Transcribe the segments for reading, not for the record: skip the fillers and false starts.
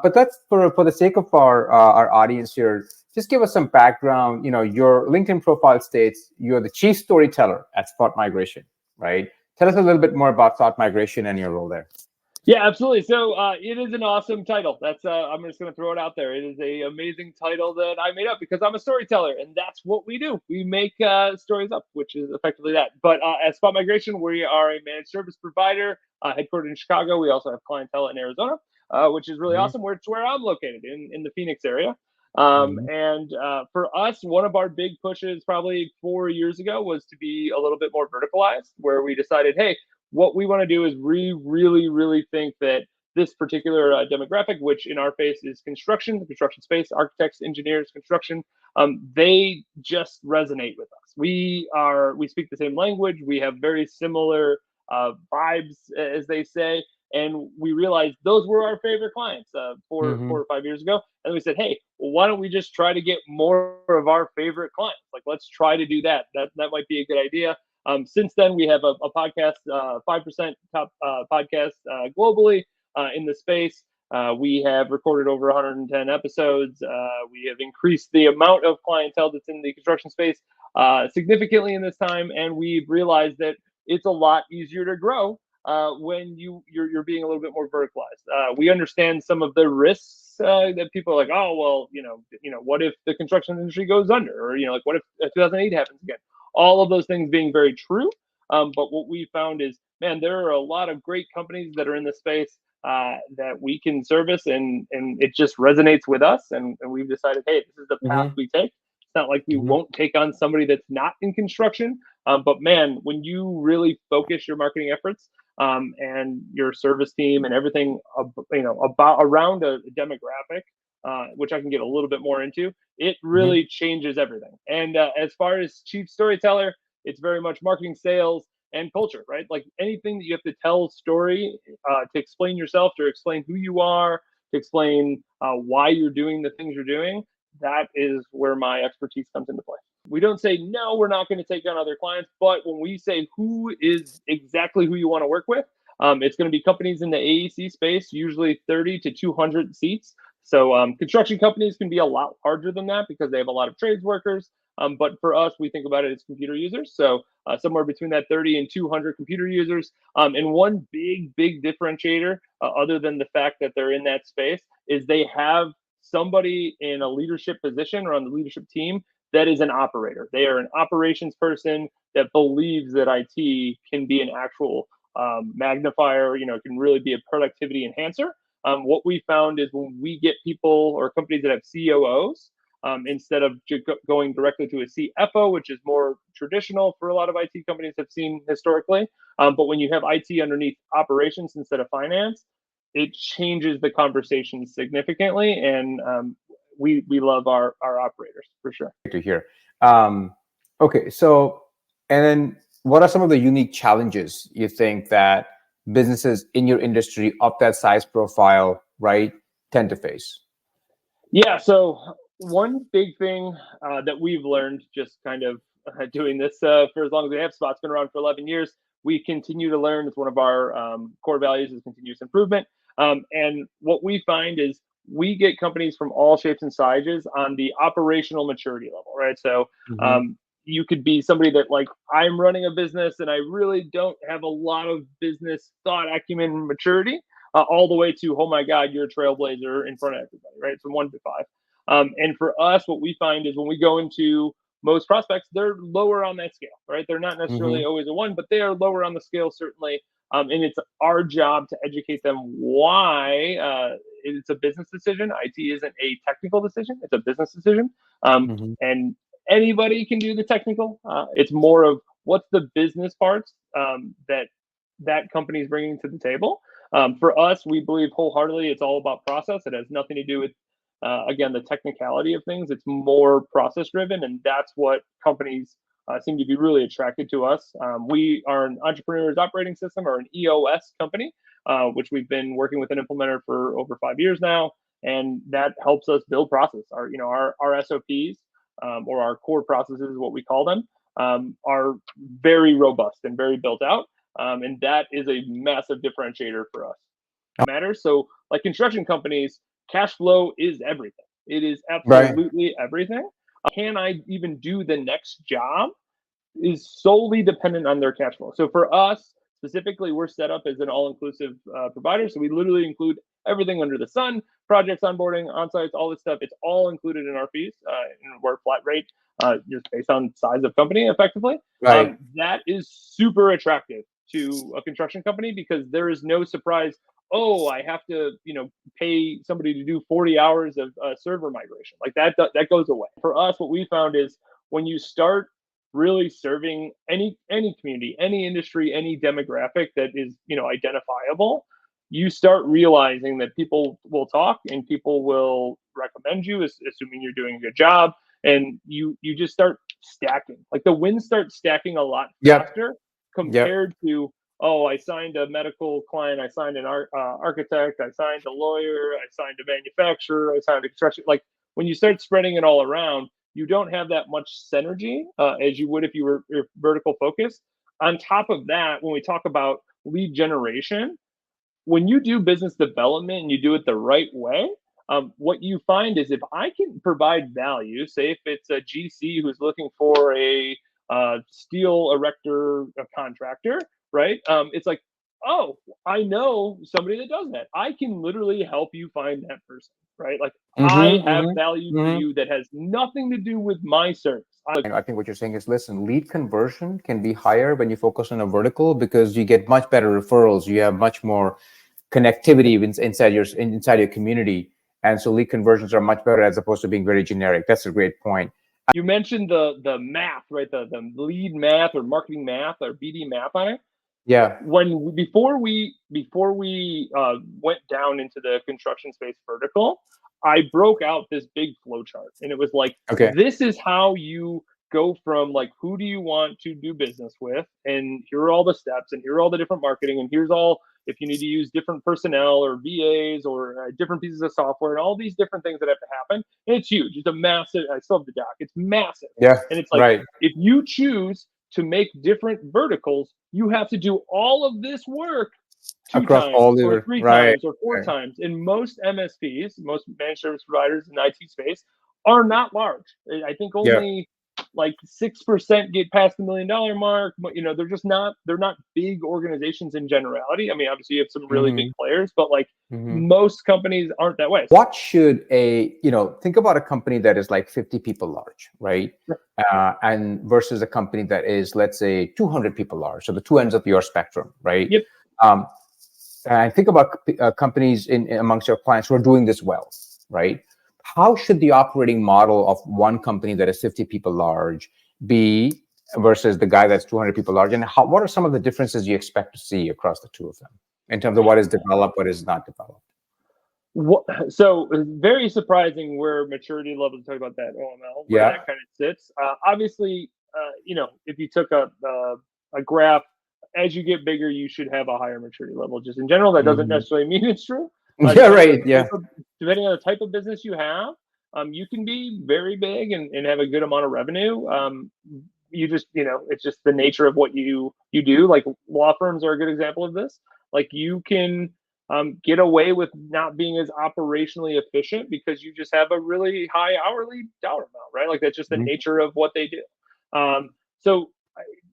But that's for the sake of our audience here. Just give us some background. Your LinkedIn profile states you're the chief storyteller at Spot Migration, right? Tell us a little bit more about Spot Migration and your role there. Yeah, absolutely. So it is an awesome title. That's I'm just going to throw it out there. It is a amazing title that I made up because I'm a storyteller, and that's what we do. We make stories up, which is effectively that. But at Spot Migration, we are a managed service provider headquartered in Chicago. We also have clientele in Arizona, which is really awesome. Where it's where I'm located in the Phoenix area. And for us, one of our big pushes probably 4 years ago was to be a little bit more verticalized, where we decided, hey, what we want to do is we really think that this particular demographic, which in our case is construction space, architects, engineers, construction, they just resonate with us. We speak the same language. We have very similar vibes, as they say. And we realized those were our favorite clients 4 or 5 years ago. And we said, hey, well, why don't we just try to get more of our favorite clients? Like, let's try to do that. That might be a good idea. Since then, we have a podcast, 5% top podcast globally in the space. We have recorded over 110 episodes. We have increased the amount of clientele that's in the construction space significantly in this time, and we've realized that it's a lot easier to grow when you're being a little bit more verticalized. We understand some of the risks that people are like, oh well, what if the construction industry goes under, or like what if 2008 happens again? All of those things being very true. But what we found is, man, there are a lot of great companies that are in the space that we can service, and it just resonates with us. And we've decided, hey, this is the path we take. It's not like we won't take on somebody that's not in construction. But man, when you really focus your marketing efforts and your service team and everything, around a demographic, which I can get a little bit more into, it really changes everything. And as far as chief storyteller, it's very much marketing, sales, and culture, right? Like anything that you have to tell a story to explain yourself, to explain who you are, to explain why you're doing the things you're doing, that is where my expertise comes into play. We don't say, no, we're not going to take on other clients. But when we say who is exactly who you want to work with, it's going to be companies in the AEC space, usually 30 to 200 seats. So construction companies can be a lot larger than that because they have a lot of trades workers. But for us, we think about it as computer users. So somewhere between that 30 and 200 computer users. And one big differentiator, other than the fact that they're in that space, is they have somebody in a leadership position or on the leadership team that is an operator. They are an operations person that believes that IT can be an actual magnifier, can really be a productivity enhancer. What we found is when we get people or companies that have COOs, instead of going directly to a CFO, which is more traditional for a lot of IT companies have seen historically. But when you have IT underneath operations instead of finance, it changes the conversation significantly. And we love our operators for sure. To hear. Okay, so, and then what are some of the unique challenges you think that businesses in your industry of that size profile, right, tend to face? Yeah, so one big thing that we've learned just kind of doing this for as long as we have, Spot's been around for 11 years. We continue to learn. It's one of our core values is continuous improvement. And what we find is we get companies from all shapes and sizes on the operational maturity level, right? So you could be somebody that like, I'm running a business and I really don't have a lot of business thought, acumen, and maturity, all the way to, oh my God, you're a trailblazer in front of everybody, right? From 1 to 5. And for us, what we find is when we go into most prospects, they're lower on that scale, right? They're not necessarily always a 1, but they are lower on the scale, certainly. And it's our job to educate them why it's a business decision. IT isn't a technical decision. It's a business decision. And anybody can do the technical. It's more of what's the business parts that company is bringing to the table. For us, we believe wholeheartedly it's all about process. It has nothing to do with, again, the technicality of things. It's more process driven. And that's what companies seem to be really attracted to us. We are an entrepreneur's operating system, or an EOS company, which we've been working with an implementer for over 5 years now. And that helps us build process. Our SOPs, or our core processes, what we call them, are very robust and very built out. And that is a massive differentiator for us. Matters. So like construction companies cash flow is everything. It is Right. absolutely everything. Can I even do the next job is solely dependent on their cash flow. So for us specifically, we're set up as an all-inclusive provider. So we literally include everything under the sun, projects, onboarding, on-sites, all this stuff. It's all included in our fees. We're flat rate, just based on size of company, effectively. Right. That is super attractive to a construction company because there is no surprise. Oh, I have to, pay somebody to do 40 hours of server migration. Like that goes away. For us, what we found is when you start really serving any community, any industry, any demographic that is identifiable, you start realizing that people will talk and people will recommend you, assuming you're doing a good job, and you just start stacking. Like the wins start stacking a lot Yep. faster Yep. compared to, oh, I signed a medical client, I signed an architect, I signed a lawyer, I signed a manufacturer, I signed a construction. Like when you start spreading it all around, you don't have that much synergy as you would if you were vertical focused. On top of that, when we talk about lead generation, when you do business development and you do it the right way, what you find is if I can provide value, say if it's a GC who's looking for a steel erector, a contractor, right? It's like, oh, I know somebody that does that. I can literally help you find that person, right? Like I have value for you that has nothing to do with my service. I think what you're saying is, listen, lead conversion can be higher when you focus on a vertical because you get much better referrals. You have much more connectivity inside your community, and so lead conversions are much better as opposed to being very generic. That's a great point. You mentioned the math, right? The lead math or marketing math or BD math on it. Yeah. Before we went down into the construction space vertical, I broke out this big flow chart, and it was like, Okay. this is how you go from like, who do you want to do business with, and here are all the steps, and here are all the different marketing, and here's all if you need to use different personnel or VAs or different pieces of software, and all these different things that have to happen. And it's huge. It's a massive. I still have the doc. It's massive. Yeah. And it's like, right. If you choose to make different verticals, you have to do all of this work two Across times all or the three right. times or four times. And most MSPs, most managed service providers in the IT space, are not large. I think only like 6% get past the $1 million mark. But they're just not. They're not big organizations in generality. I mean, obviously you have some really big players, but like most companies aren't that way. What should think about a company that is like 50 people large, right? And versus a company that is, let's say, 200 people large. So the two ends of your spectrum, right? Yep. And think about companies in amongst your clients who are doing this well, right? How should the operating model of one company that is 50 people large be versus the guy that's 200 people large? And what are some of the differences you expect to see across the two of them in terms of what is developed, what is not developed? So very surprising where maturity level, to talk about that OML, where that kind of sits. Obviously, if you took a graph, as you get bigger, you should have a higher maturity level. Just in general, that doesn't necessarily mean it's true. Depending on the type of business you have, you can be very big and have a good amount of revenue. You just, it's just the nature of what you do. Like law firms are a good example of this. Like you can get away with not being as operationally efficient because you just have a really high hourly dollar amount, right? Like that's just the nature of what they do. So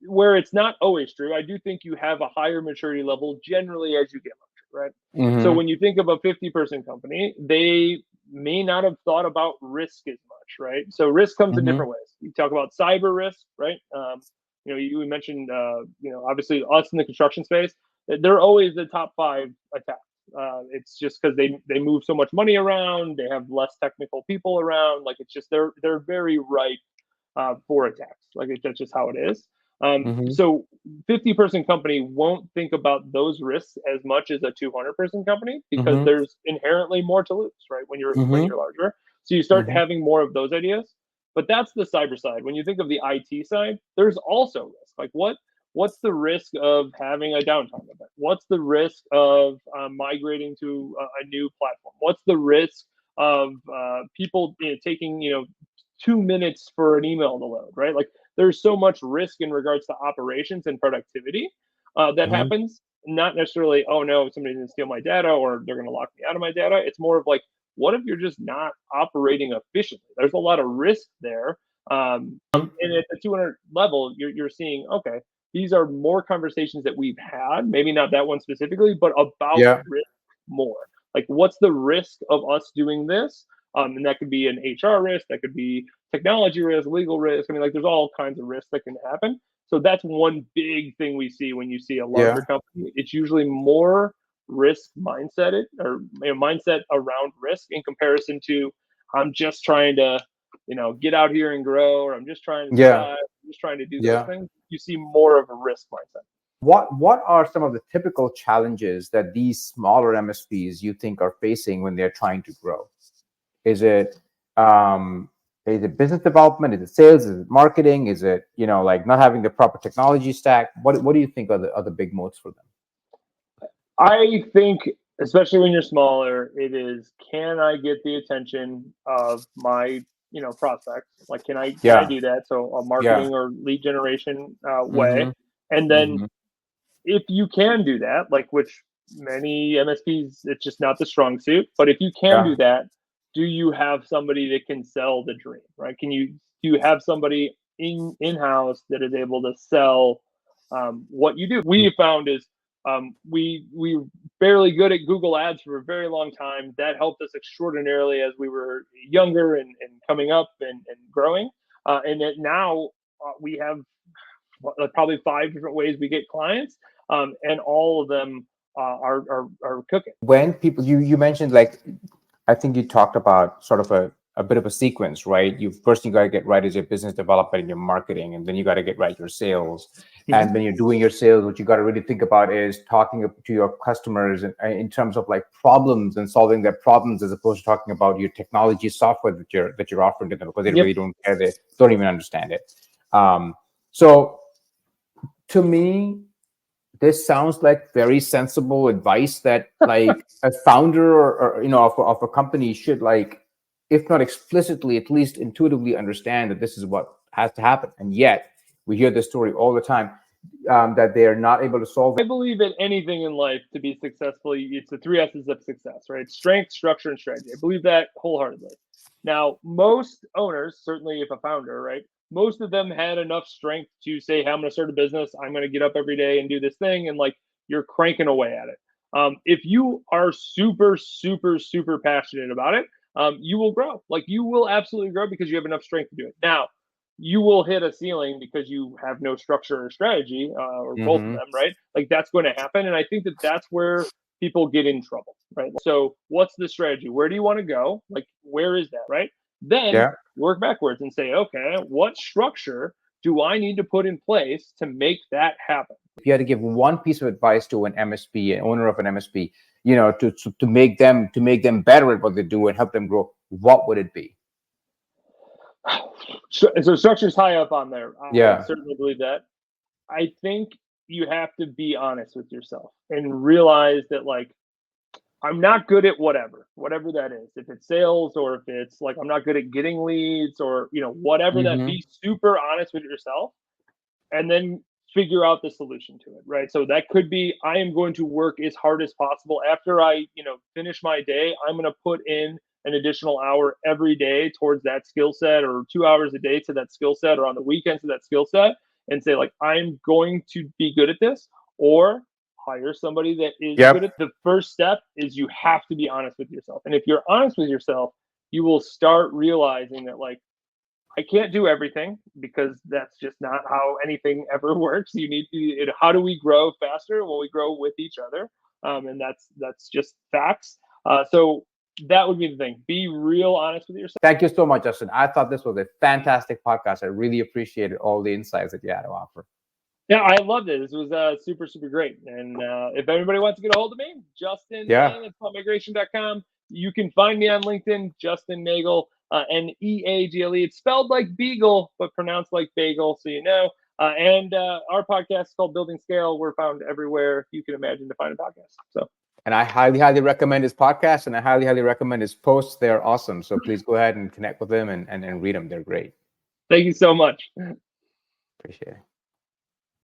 where it's not always true, I do think you have a higher maturity level generally as you get larger, right? So when you think of a 50-person company, they may not have thought about risk as much, right? So risk comes in different ways. You talk about cyber risk, right? You mentioned, obviously us in the construction space, they're always the top 5 attacks. It's just because they move so much money around, they have less technical people around. Like it's just they're very ripe for attacks. Like that's just how it is. So 50-person company won't think about those risks as much as a 200-person company because there's inherently more to lose, right? When you're larger, so you start having more of those ideas. But that's the cyber side. When you think of the IT side, there's also risk. Like what's the risk of having a downtime event? What's the risk of migrating to a new platform? What's the risk of people taking 2 minutes for an email to load, right? Like there's so much risk in regards to operations and productivity that happens. Not necessarily, oh no, somebody's going to steal my data or they're going to lock me out of my data. It's more of like, what if you're just not operating efficiently? There's a lot of risk there. And at the 200 level, you're seeing, okay, these are more conversations that we've had, maybe not that one specifically, but about Yeah. risk more. Like, what's the risk of us doing this? And that could be an HR risk, that could be technology risk, legal risk. I mean, like, there's all kinds of risks that can happen. So that's one big thing we see when you see a larger Yeah. company. It's usually more risk mindset or mindset around risk in comparison to, I'm just trying to get out here and grow, or I'm just trying to Yeah. survive, I'm just trying to do those Yeah. things. You see more of a risk mindset. What are some of the typical challenges that these smaller MSPs you think are facing when they're trying to grow? Is it business development? Is it sales? Is it marketing? Is it like not having the proper technology stack? What do you think are the big moats for them? I think, especially when you're smaller, it is, can I get the attention of my prospects? Like, can I do that? So a marketing or lead generation way, and then if you can do that, like, which many MSPs, it's just not the strong suit, but if you can do that, do you have somebody that can sell the dream, right? Do you have somebody in-house that is able to sell what you do? We found is we were fairly good at Google Ads for a very long time. That helped us extraordinarily as we were younger and coming up and growing. And that now we have probably 5 different ways we get clients, and all of them are cooking. When people, you mentioned, like, I think you talked about sort of a bit of a sequence, right? First you got to get right is your business development and your marketing, and then you got to get right your sales. And when you're doing your sales, what you got to really think about is talking to your customers in terms of like problems and solving their problems, as opposed to talking about your technology software that you're offering to them, because they really don't care. They don't even understand it. So to me, this sounds like very sensible advice that like a founder or of a company should, like, if not explicitly, at least intuitively understand that this is what has to happen. And yet we hear this story all the time, that they are not able to solve it. I believe in anything in life to be successful, it's the 3 S's of success, right? Strength, structure, and strategy. I believe that wholeheartedly. Now, most owners, certainly if a founder, right, most of them had enough strength to say, hey, I'm going to start a business. I'm going to get up every day and do this thing. And like, you're cranking away at it. If you are super, super, super passionate about it, you will grow. Like, you will absolutely grow because you have enough strength to do it. Now, you will hit a ceiling because you have no structure or strategy, or both of them, right? Like, that's going to happen. And I think that that's where people get in trouble, right? So what's the strategy? Where do you want to go? Like, where is that, right? Then work backwards and say, okay, what structure do I need to put in place to make that happen? If you had to give one piece of advice to an MSP, an owner of an MSP, to make them better at what they do and help them grow, what would it be? So structure's high up on there. Yeah. I certainly believe that. I think you have to be honest with yourself and realize that, like, I'm not good at whatever that is. If it's sales, or if it's like, I'm not good at getting leads, or, whatever that, be super honest with yourself and then figure out the solution to it, right? So that could be, I am going to work as hard as possible. After I, finish my day, I'm going to put in an additional hour every day towards that skill set, or 2 hours a day to that skill set, or on the weekends to that skill set, and say, like, I'm going to be good at this, or hire somebody that is good at. The first step is you have to be honest with yourself. And if you're honest with yourself, you will start realizing that, like, I can't do everything, because that's just not how anything ever works. You need to, how do we grow faster? Well, we grow with each other. And that's just facts. So that would be the thing. Be real honest with yourself. Thank you so much, Justin. I thought this was a fantastic podcast. I really appreciated all the insights that you had to offer. Yeah, I loved it. This was super, super great. And if anybody wants to get a hold of me, Justin at spotmigration.com. You can find me on LinkedIn, Justin Neagle, Neagle. It's spelled like beagle, but pronounced like bagel, so you know. And our podcast is called Building Scale. We're found everywhere you can imagine to find a podcast. So. And I highly, highly recommend his podcast, and I highly, highly recommend his posts. They're awesome. So please go ahead and connect with them and read them. They're great. Thank you so much. Appreciate it.